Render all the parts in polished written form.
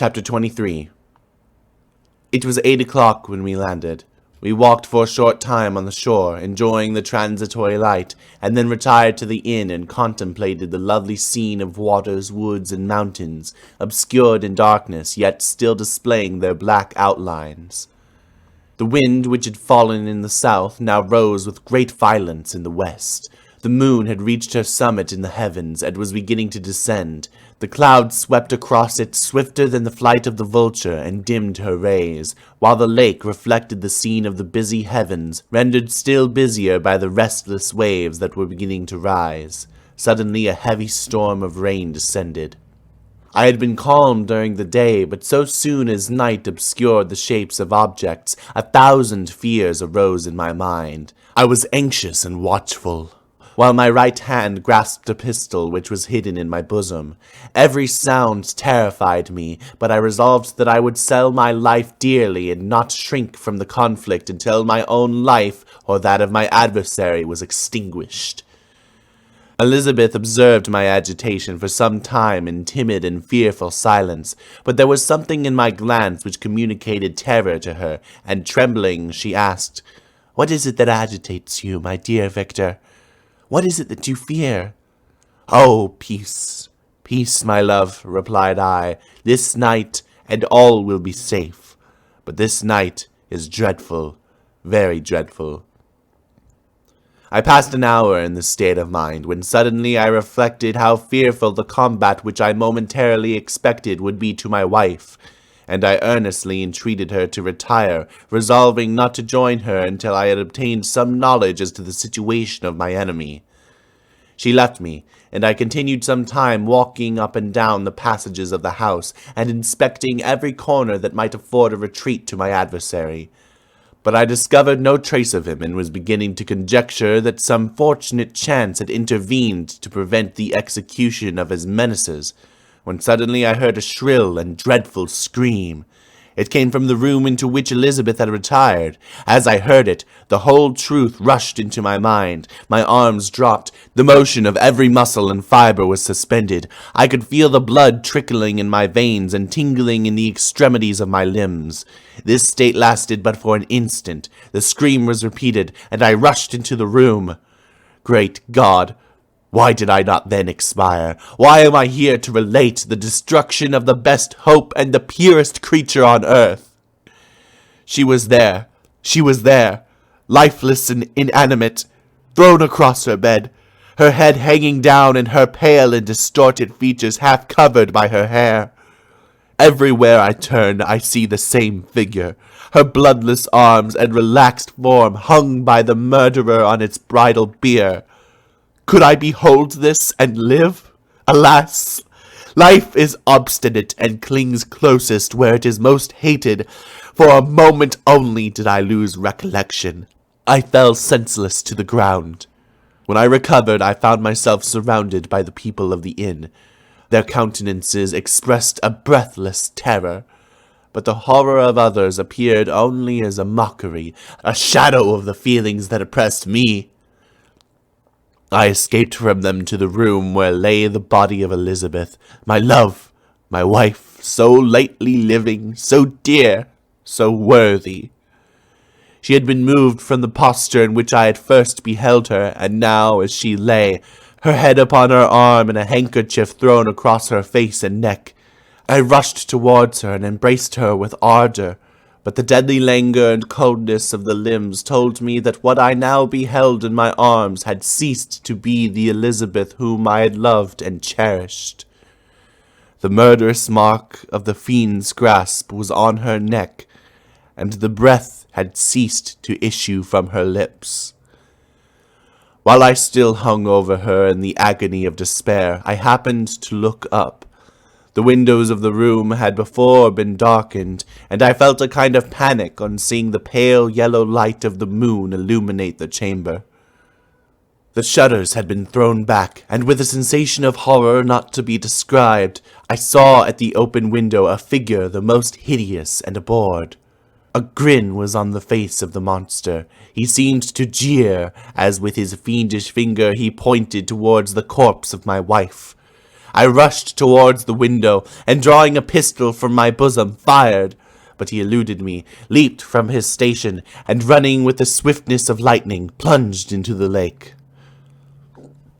Chapter 23. It was 8 o'clock when we landed. We walked for a short time on the shore, enjoying the transitory light, and then retired to the inn and contemplated the lovely scene of waters, woods, and mountains, obscured in darkness, yet still displaying their black outlines. The wind, which had fallen in the south, now rose with great violence in the west. The moon had reached her summit in the heavens, and was beginning to descend. The clouds swept across it swifter than the flight of the vulture, and dimmed her rays, while the lake reflected the scene of the busy heavens, rendered still busier by the restless waves that were beginning to rise. Suddenly a heavy storm of rain descended. I had been calm during the day, but so soon as night obscured the shapes of objects, 1,000 fears arose in my mind. I was anxious and watchful, while my right hand grasped a pistol which was hidden in my bosom. Every sound terrified me, but I resolved that I would sell my life dearly and not shrink from the conflict until my own life or that of my adversary was extinguished. Elizabeth observed my agitation for some time in timid and fearful silence, but there was something in my glance which communicated terror to her, and trembling she asked, "What is it that agitates you, my dear Victor? What is it that you fear?" "Oh, peace, peace, my love," replied I. "This night, and all will be safe. But this night is dreadful, very dreadful." I passed an hour in this state of mind, when suddenly I reflected how fearful the combat which I momentarily expected would be to my wife, and I earnestly entreated her to retire, resolving not to join her until I had obtained some knowledge as to the situation of my enemy. She left me, and I continued some time walking up and down the passages of the house, and inspecting every corner that might afford a retreat to my adversary. But I discovered no trace of him, and was beginning to conjecture that some fortunate chance had intervened to prevent the execution of his menaces, when suddenly I heard a shrill and dreadful scream. It came from the room into which Elizabeth had retired. As I heard it, the whole truth rushed into my mind. My arms dropped. The motion of every muscle and fiber was suspended. I could feel the blood trickling in my veins and tingling in the extremities of my limbs. This state lasted but for an instant. The scream was repeated, and I rushed into the room. Great God! Why did I not then expire? Why am I here to relate the destruction of the best hope and the purest creature on earth? She was there, lifeless and inanimate, thrown across her bed, her head hanging down and her pale and distorted features half covered by her hair. Everywhere I turn, I see the same figure. Her bloodless arms and relaxed form hung by the murderer on its bridal bier. Could I behold this and live? Alas! Life is obstinate and clings closest where it is most hated. For a moment only did I lose recollection. I fell senseless to the ground. When I recovered, I found myself surrounded by the people of the inn. Their countenances expressed a breathless terror, but the horror of others appeared only as a mockery, a shadow of the feelings that oppressed me. I escaped from them to the room where lay the body of Elizabeth, my love, my wife, so lately living, so dear, so worthy. She had been moved from the posture in which I had first beheld her, and now, as she lay, her head upon her arm and a handkerchief thrown across her face and neck, I rushed towards her and embraced her with ardor. But the deadly languor and coldness of the limbs told me that what I now beheld in my arms had ceased to be the Elizabeth whom I had loved and cherished. The murderous mark of the fiend's grasp was on her neck, and the breath had ceased to issue from her lips. While I still hung over her in the agony of despair, I happened to look up. The windows of the room had before been darkened, and I felt a kind of panic on seeing the pale yellow light of the moon illuminate the chamber. The shutters had been thrown back, and with a sensation of horror not to be described, I saw at the open window a figure the most hideous and abhorred. A grin was on the face of the monster. He seemed to jeer, as with his fiendish finger he pointed towards the corpse of my wife. I rushed towards the window, and drawing a pistol from my bosom, fired. But he eluded me, leaped from his station, and running with the swiftness of lightning, plunged into the lake.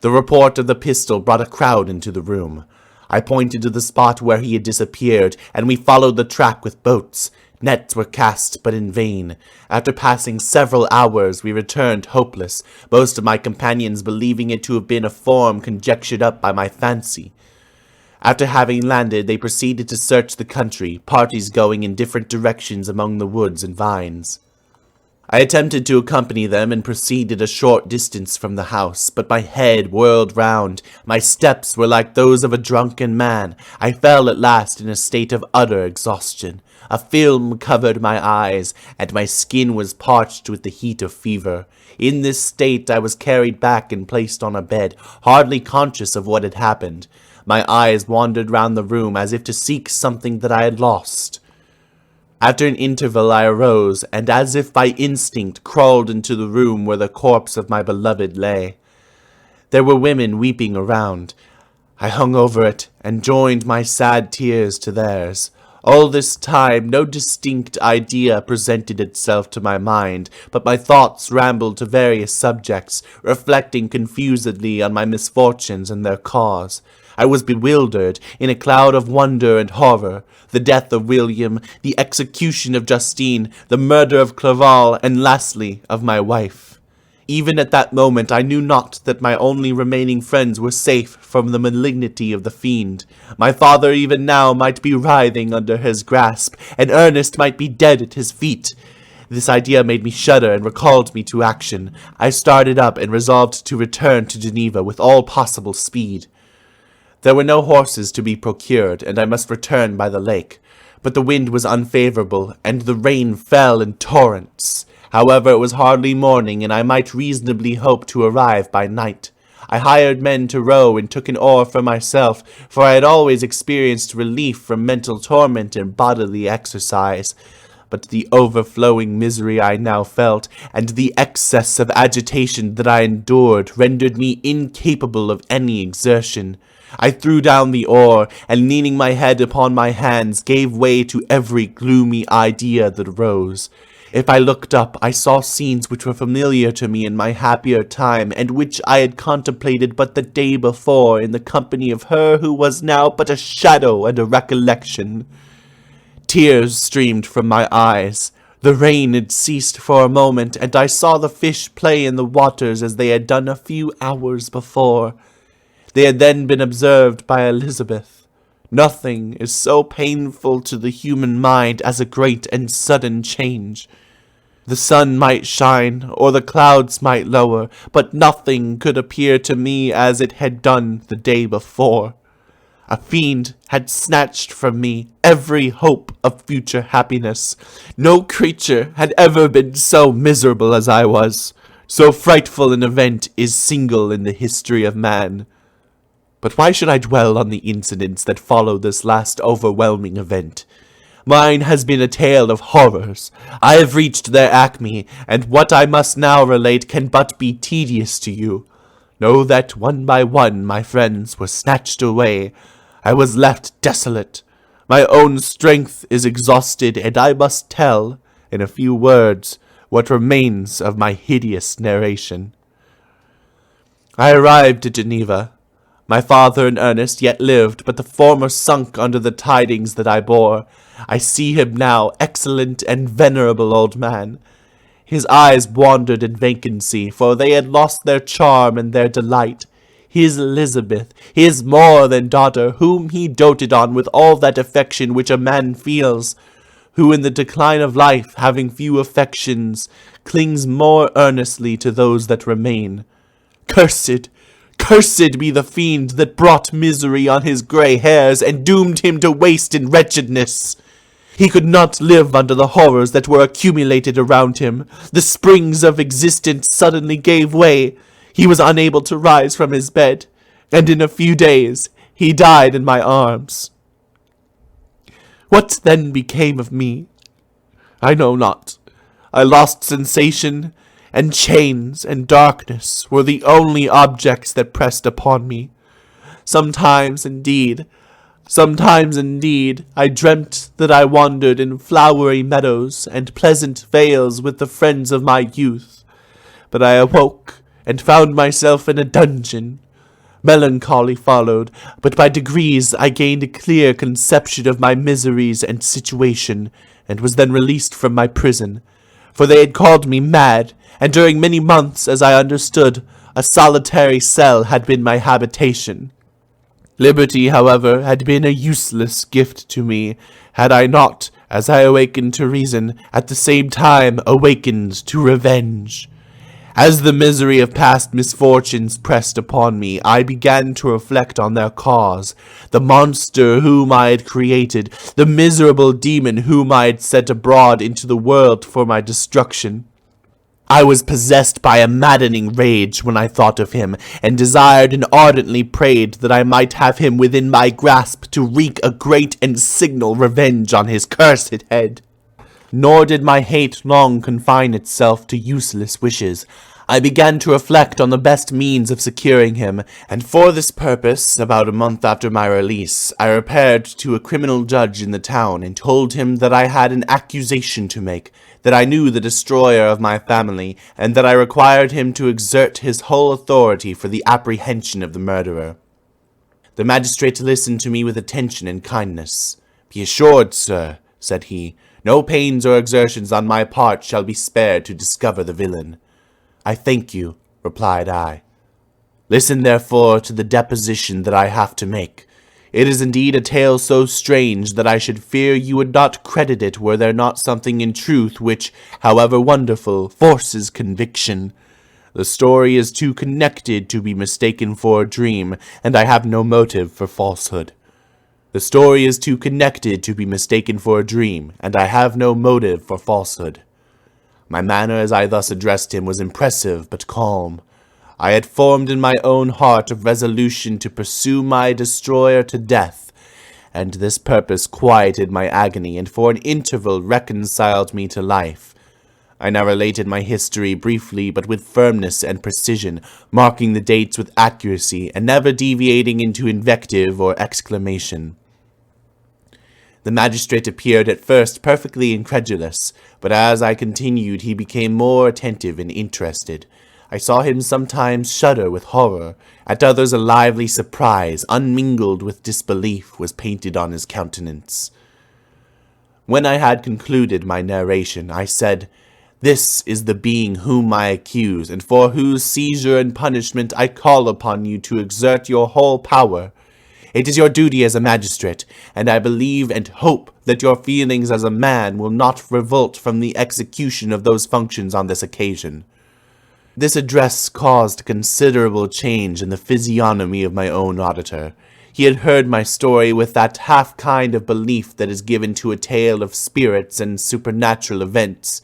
The report of the pistol brought a crowd into the room. I pointed to the spot where he had disappeared, and we followed the track with boats. Nets were cast, but in vain. After passing several hours, we returned hopeless, most of my companions believing it to have been a form conjectured up by my fancy. After having landed, they proceeded to search the country, parties going in different directions among the woods and vines. I attempted to accompany them and proceeded a short distance from the house, but my head whirled round. My steps were like those of a drunken man. I fell at last in a state of utter exhaustion. A film covered my eyes, and my skin was parched with the heat of fever. In this state I was carried back and placed on a bed, hardly conscious of what had happened. My eyes wandered round the room as if to seek something that I had lost. After an interval I arose, and as if by instinct crawled into the room where the corpse of my beloved lay. There were women weeping around. I hung over it, and joined my sad tears to theirs. All this time no distinct idea presented itself to my mind, but my thoughts rambled to various subjects, reflecting confusedly on my misfortunes and their cause. I was bewildered, in a cloud of wonder and horror. The death of William, the execution of Justine, the murder of Clerval, and lastly, of my wife. Even at that moment I knew not that my only remaining friends were safe from the malignity of the fiend. My father even now might be writhing under his grasp, and Ernest might be dead at his feet. This idea made me shudder and recalled me to action. I started up and resolved to return to Geneva with all possible speed. There were no horses to be procured, and I must return by the lake. But the wind was unfavourable, and the rain fell in torrents. However, it was hardly morning, and I might reasonably hope to arrive by night. I hired men to row and took an oar for myself, for I had always experienced relief from mental torment and bodily exercise. But the overflowing misery I now felt, and the excess of agitation that I endured, rendered me incapable of any exertion. I threw down the oar, and leaning my head upon my hands, gave way to every gloomy idea that arose. If I looked up, I saw scenes which were familiar to me in my happier time, and which I had contemplated but the day before in the company of her who was now but a shadow and a recollection. Tears streamed from my eyes. The rain had ceased for a moment, and I saw the fish play in the waters as they had done a few hours before. They had then been observed by Elizabeth. Nothing is so painful to the human mind as a great and sudden change. The sun might shine, or the clouds might lower, but nothing could appear to me as it had done the day before. A fiend had snatched from me every hope of future happiness. No creature had ever been so miserable as I was. So frightful an event is single in the history of man. But why should I dwell on the incidents that followed this last overwhelming event? Mine has been a tale of horrors. I have reached their acme, and what I must now relate can but be tedious to you. Know that one by one my friends were snatched away. I was left desolate. My own strength is exhausted, and I must tell, in a few words, what remains of my hideous narration. I arrived at Geneva. My father and Ernest yet lived, but the former sunk under the tidings that I bore. I see him now, excellent and venerable old man. His eyes wandered in vacancy, for they had lost their charm and their delight. His Elizabeth, his more than daughter, whom he doted on with all that affection which a man feels, who in the decline of life, having few affections, clings more earnestly to those that remain. Cursed be the fiend that brought misery on his grey hairs and doomed him to waste in wretchedness. He could not live under the horrors that were accumulated around him. The springs of existence suddenly gave way. He was unable to rise from his bed, and in a few days he died in my arms. What then became of me? I know not. I lost sensation, and chains and darkness were the only objects that pressed upon me. Sometimes, indeed, I dreamt that I wandered in flowery meadows and pleasant vales with the friends of my youth. But I awoke and found myself in a dungeon. Melancholy followed, but by degrees I gained a clear conception of my miseries and situation, and was then released from my prison. For they had called me mad, and during many months, as I understood, a solitary cell had been my habitation. Liberty, however, had been a useless gift to me, had I not, as I awakened to reason, at the same time awakened to revenge. As the misery of past misfortunes pressed upon me, I began to reflect on their cause, the monster whom I had created, the miserable demon whom I had set abroad into the world for my destruction. I was possessed by a maddening rage when I thought of him, and desired and ardently prayed that I might have him within my grasp to wreak a great and signal revenge on his cursed head. Nor did my hate long confine itself to useless wishes. I began to reflect on the best means of securing him, and for this purpose, about a month after my release, I repaired to a criminal judge in the town and told him that I had an accusation to make, that I knew the destroyer of my family, and that I required him to exert his whole authority for the apprehension of the murderer. The magistrate listened to me with attention and kindness. "Be assured, sir," said he, "no pains or exertions on my part shall be spared to discover the villain." "I thank you," replied I. "Listen, therefore, to the deposition that I have to make. It is indeed a tale so strange that I should fear you would not credit it were there not something in truth which, however wonderful, forces conviction. The story is too connected to be mistaken for a dream, and I have no motive for falsehood. The story is too connected to be mistaken for a dream, and I have no motive for falsehood." My manner as I thus addressed him was impressive but calm. I had formed in my own heart a resolution to pursue my destroyer to death, and this purpose quieted my agony and for an interval reconciled me to life. I now related my history briefly but with firmness and precision, marking the dates with accuracy and never deviating into invective or exclamation. The magistrate appeared at first perfectly incredulous, but as I continued he became more attentive and interested. I saw him sometimes shudder with horror, at others a lively surprise, unmingled with disbelief, was painted on his countenance. When I had concluded my narration, I said, "This is the being whom I accuse, and for whose seizure and punishment I call upon you to exert your whole power. It is your duty as a magistrate, and I believe and hope that your feelings as a man will not revolt from the execution of those functions on this occasion." This address caused considerable change in the physiognomy of my own auditor. He had heard my story with that half kind of belief that is given to a tale of spirits and supernatural events,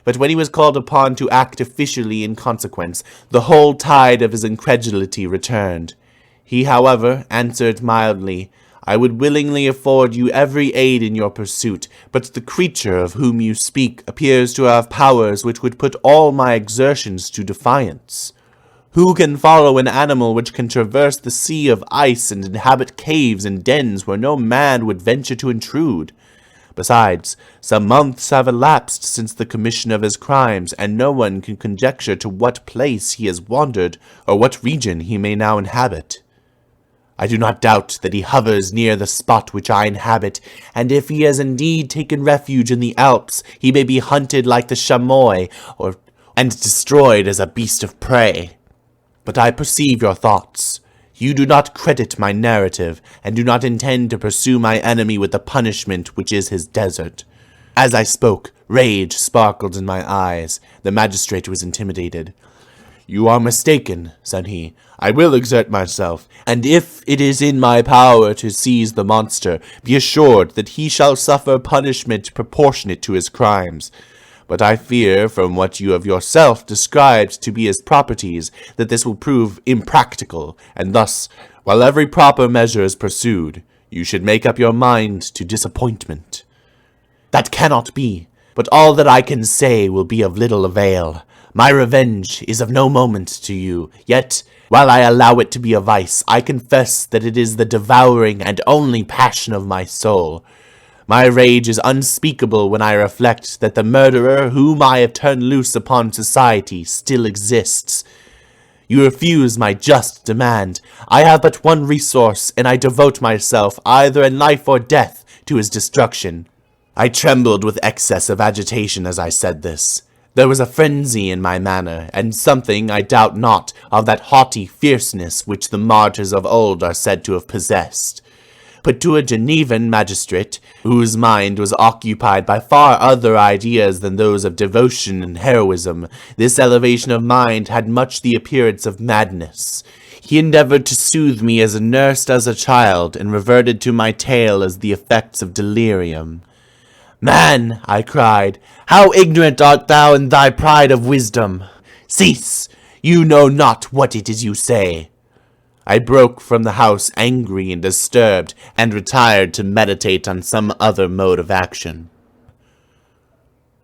but when he was called upon to act officially in consequence, the whole tide of his incredulity returned. He, however, answered mildly, "I would willingly afford you every aid in your pursuit, but the creature of whom you speak appears to have powers which would put all my exertions to defiance. Who can follow an animal which can traverse the sea of ice and inhabit caves and dens where no man would venture to intrude? Besides, some months have elapsed since the commission of his crimes, and no one can conjecture to what place he has wandered, or what region he may now inhabit. I do not doubt that he hovers near the spot which I inhabit, and if he has indeed taken refuge in the Alps, he may be hunted like the chamois, and destroyed as a beast of prey. But I perceive your thoughts. You do not credit my narrative, and do not intend to pursue my enemy with the punishment which is his desert." As I spoke, rage sparkled in my eyes. The magistrate was intimidated. "You are mistaken," said he. "I will exert myself, and if it is in my power to seize the monster, be assured that he shall suffer punishment proportionate to his crimes. But I fear, from what you have yourself described to be his properties, that this will prove impractical, and thus, while every proper measure is pursued, you should make up your mind to disappointment." "That cannot be, but all that I can say will be of little avail. My revenge is of no moment to you, yet While I allow it to be a vice, I confess that it is the devouring and only passion of my soul. My rage is unspeakable when I reflect that the murderer whom I have turned loose upon society still exists. You refuse my just demand. I have but one resource, and I devote myself, either in life or death, to his destruction. I trembled with excess of agitation as I said this. There was a frenzy in my manner, and something, I doubt not, of that haughty fierceness which the martyrs of old are said to have possessed. But to a Genevan magistrate, whose mind was occupied by far other ideas than those of devotion and heroism, this elevation of mind had much the appearance of madness. He endeavored to soothe me as a nurse does a child, and reverted to my tale as the effects of delirium. "Man," I cried, "how ignorant art thou in thy pride of wisdom! Cease! You know not what it is you say." I broke from the house angry and disturbed, and retired to meditate on some other mode of action.